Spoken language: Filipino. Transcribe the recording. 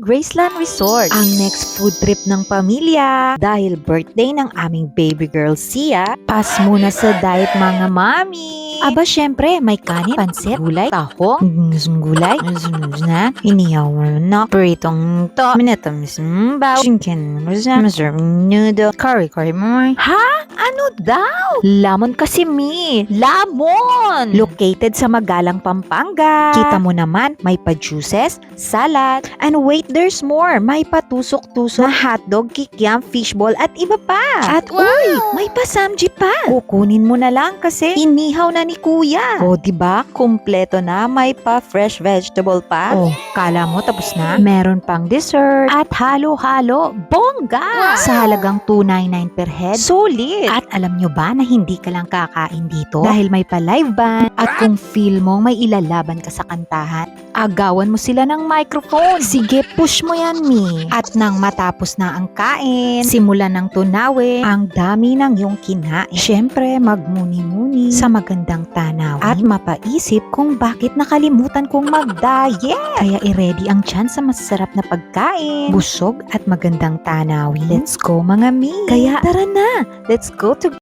Graceland Resort, ang next food trip ng pamilya. Dahil birthday ng aming baby girl Sia, pas muna sa diet mga mami. Aba syempre, may kanin, pansit, gulay, taho, gulay, na, inihaw na, pritong to, minatamis baw, chicken, masarap noodle, curry mo. Ha? Ano daw? Lamon kasi mi. Lamon! Located sa Magalang, Pampanga. Kita mo naman, may pa-juices, salad, and wait, there's more. May patusok-tusok na hotdog, kikiam, fishball, at iba pa. At uy, may pasamji pa. Kukunin mo na lang kasi inihaw na ni kuya. O diba, kumpleto na, may pa fresh vegetable pa. O, kala mo tapos na? Meron pang dessert at halo-halo. Bongga! Sa halagang $299 per head. Solid! At alam nyo ba na hindi ka lang kakain dito? Dahil may pa-live band at kung feel mo may ilalaban ka sa kantahan, agawan mo sila ng microphone. Sige, push mo yan, mi. At nang matapos na ang kain, simulan ng tunawin ang dami ng iyong kinain. Siyempre, magmuni-muni sa magandang tanawin at mapaisip kung bakit nakalimutan kong mag-diet. Kaya i-ready ang tiyan sa masarap na pagkain, busog at magandang tanawin. Let's go mga mi. Kaya tara na, let's go to